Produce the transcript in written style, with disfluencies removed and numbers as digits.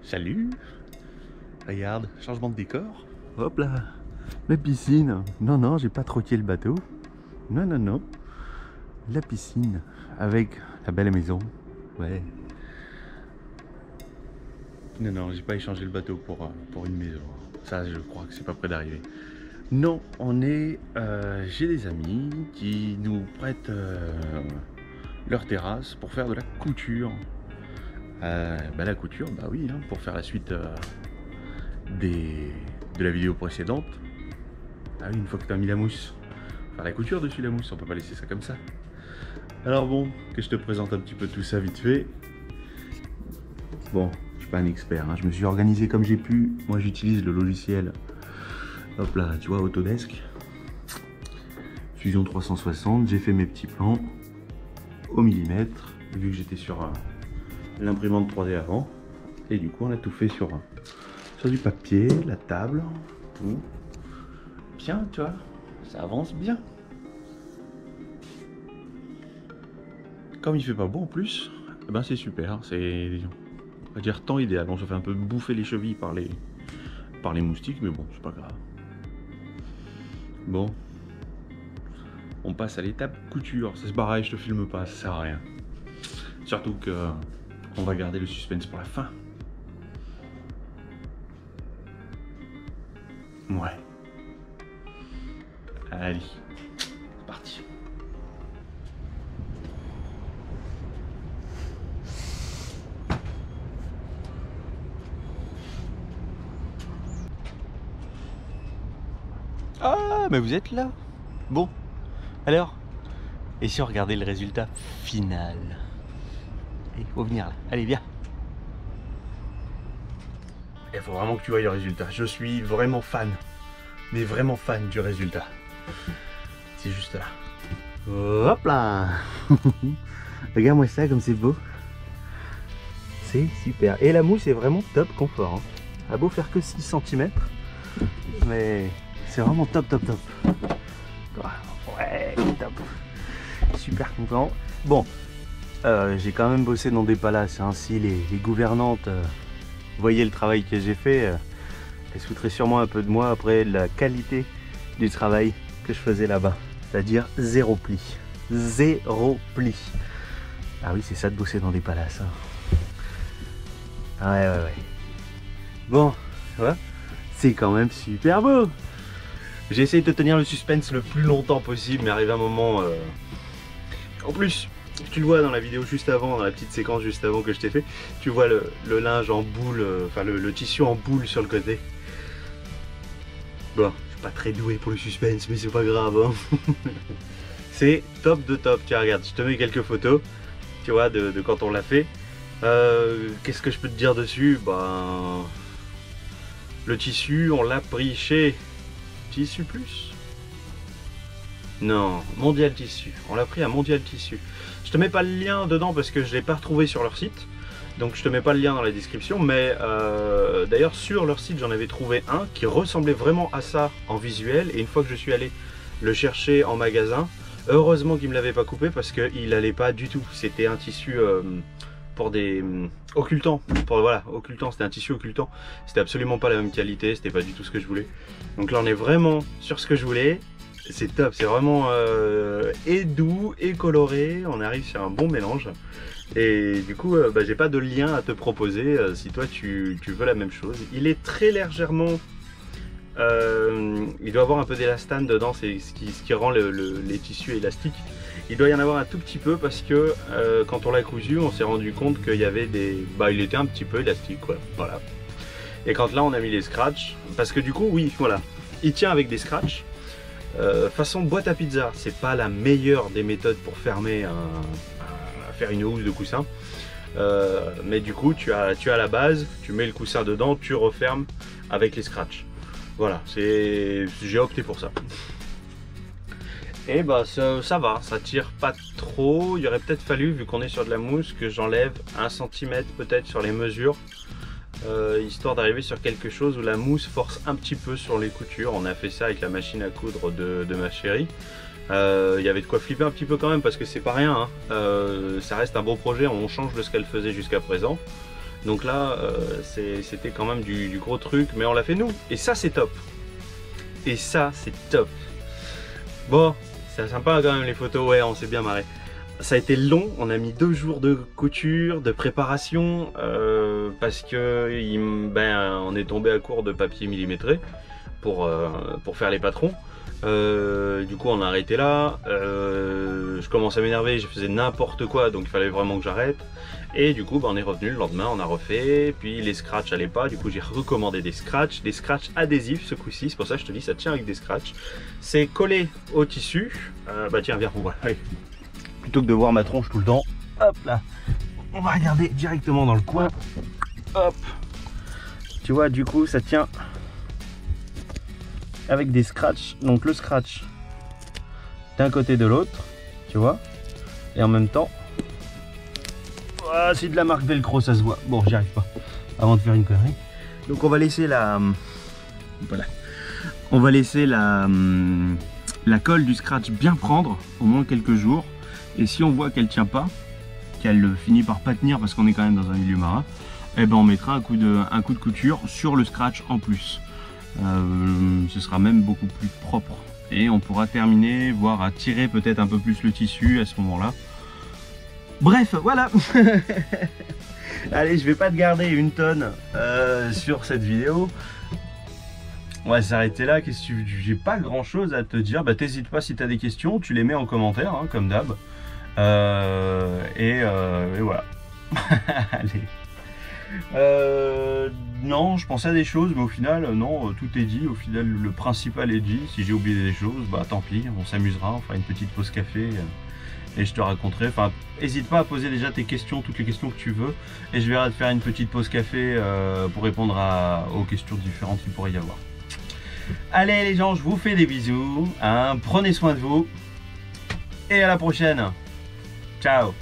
Salut. Regarde, changement de décor. Hop là, la piscine. Non, non, j'ai pas troqué le bateau. Non, non, non. La piscine avec la belle maison. Ouais. Non, j'ai pas échangé le bateau pour une maison. Ça, je crois que c'est pas près d'arriver. Non, j'ai des amis qui nous prêtent leur terrasse pour faire de la couture. La couture, bah oui, hein, pour faire la suite de la vidéo précédente. Ah oui, une fois que tu as mis la mousse, faire la couture dessus la mousse, on peut pas laisser ça comme ça. Alors bon, que je te présente un petit peu tout ça vite fait. Bon, je suis pas un expert, hein, je me suis organisé comme j'ai pu. Moi j'utilise le logiciel, hop là, tu vois, Autodesk. Fusion 360, j'ai fait mes petits plans au millimètre, vu que j'étais sur l'imprimante 3D avant. Et du coup on a tout fait sur du papier, la table, tout. Bien, tu vois, ça avance bien. Comme il fait pas beau en plus, eh ben c'est super, c'est, on va dire, temps idéal. On se fait un peu bouffer les chevilles par les moustiques, mais bon, c'est pas grave. Bon, on passe à l'étape couture. C'est pareil, je te filme pas, ça sert à rien. Surtout que on va garder le suspense pour la fin. Ouais. Allez, c'est parti. Ah, mais vous êtes là. Bon, alors, et si on regardait le résultat final? Il faut venir là. Allez, viens. Il faut vraiment que tu vois le résultat. Je suis vraiment fan, mais vraiment fan du résultat. C'est juste là. Hop là. Regarde-moi ça comme c'est beau. C'est super. Et la mousse est vraiment top confort. A beau faire que 6 cm, mais c'est vraiment top. Ouais, top. Super content. Bon, j'ai quand même bossé dans des palaces. Si les gouvernantes voyaient le travail que j'ai fait, elles se foutraient sûrement un peu de moi après la qualité du travail que je faisais là-bas. C'est-à-dire 0 pli. 0 pli. Ah oui, c'est ça de bosser dans des palaces. Ouais. Bon, ouais, c'est quand même super beau. J'ai essayé de tenir le suspense le plus longtemps possible, mais arrivé un moment... En plus, tu le vois dans la vidéo juste avant, dans la petite séquence juste avant que je t'ai fait, tu vois le linge en boule, enfin le tissu en boule sur le côté. Bon, je suis pas très doué pour le suspense, mais c'est pas grave. C'est top de top. Tiens, regarde, je te mets quelques photos, tu vois, de quand on l'a fait. Qu'est-ce que je peux te dire dessus? Ben, le tissu, on l'a pris chez Tissu Plus. Non, Mondial Tissu. On l'a pris à Mondial Tissu. Je te mets pas le lien dedans parce que je l'ai pas retrouvé sur leur site. Donc je te mets pas le lien dans la description. Mais d'ailleurs sur leur site j'en avais trouvé un qui ressemblait vraiment à ça en visuel. Et une fois que je suis allé le chercher en magasin, heureusement qu'il me l'avait pas coupé parce qu'il allait pas du tout. C'était un tissu pour des occultants. Voilà, occultant, c'était un tissu occultant. C'était absolument pas la même qualité, c'était pas du tout ce que je voulais. Donc là on est vraiment sur ce que je voulais. C'est top, c'est vraiment et doux et coloré, on arrive sur un bon mélange. Et du coup, j'ai pas de lien à te proposer si toi tu veux la même chose. Il est très légèrement... il doit avoir un peu d'élastane dedans, c'est ce qui rend les tissus élastiques. Il doit y en avoir un tout petit peu parce que quand on l'a cousu, on s'est rendu compte qu'il y avait des... il était un petit peu élastique, quoi. Voilà. Et quand là on a mis les scratchs, parce que du coup, oui, voilà, il tient avec des scratchs. Façon boîte à pizza, c'est pas la meilleure des méthodes pour fermer faire une housse de coussin, mais du coup tu as la base, tu mets le coussin dedans, tu refermes avec les scratchs. Voilà, j'ai opté pour ça. Et bah ça va, ça tire pas trop. Il aurait peut-être fallu, vu qu'on est sur de la mousse, que j'enlève 1 cm peut-être sur les mesures. Histoire d'arriver sur quelque chose où la mousse force un petit peu sur les coutures. On a fait ça avec la machine à coudre de ma chérie. Il y avait de quoi flipper un petit peu quand même parce que c'est pas rien, hein. Ça reste un beau projet, on change de ce qu'elle faisait jusqu'à présent. Donc là, c'était quand même du gros truc, mais on l'a fait nous. Et ça, c'est top. Et ça, c'est top. Bon, c'est sympa quand même les photos, ouais, on s'est bien marré. Ça a été long, on a mis 2 jours de couture, de préparation, parce que on est tombé à court de papier millimétré pour faire les patrons. Du coup on a arrêté là, je commence à m'énerver, je faisais n'importe quoi, donc il fallait vraiment que j'arrête. Et du coup on est revenu le lendemain, on a refait, puis les scratchs allaient pas, du coup j'ai recommandé des scratchs adhésifs ce coup-ci, c'est pour ça que je te dis ça tient avec des scratchs. C'est collé au tissu, bah tiens viens, voilà. Plutôt que de voir ma tronche tout le temps, hop là, on va regarder directement dans le coin, hop, tu vois du coup ça tient avec des scratchs, donc le scratch d'un côté de l'autre, tu vois, et en même temps, c'est de la marque Velcro, ça se voit, bon j'y arrive pas, avant de faire une connerie, donc on va laisser voilà, on va laisser la colle du scratch bien prendre, au moins quelques jours. Et si on voit qu'elle tient pas, qu'elle finit par pas tenir parce qu'on est quand même dans un milieu marin, eh ben on mettra un coup de couture sur le scratch en plus. Ce sera même beaucoup plus propre. Et on pourra terminer, voire à tirer peut-être un peu plus le tissu à ce moment-là. Bref, voilà. Allez, je vais pas te garder une tonne sur cette vidéo. On va s'arrêter là. J'ai pas grand chose à te dire. Bah t'hésites pas si tu as des questions, tu les mets en commentaire, hein, comme d'hab. Et voilà. Allez. Non, je pensais à des choses, mais au final, non, tout est dit. Au final, le principal est dit. Si j'ai oublié des choses, bah tant pis, on s'amusera, on fera une petite pause café et je te raconterai. Enfin, n'hésite pas à poser déjà tes questions, toutes les questions que tu veux, et je verrai de faire une petite pause café pour répondre aux questions différentes qu'il pourrait y avoir. Allez les gens, je vous fais des bisous, hein, prenez soin de vous, et à la prochaine. Ciao.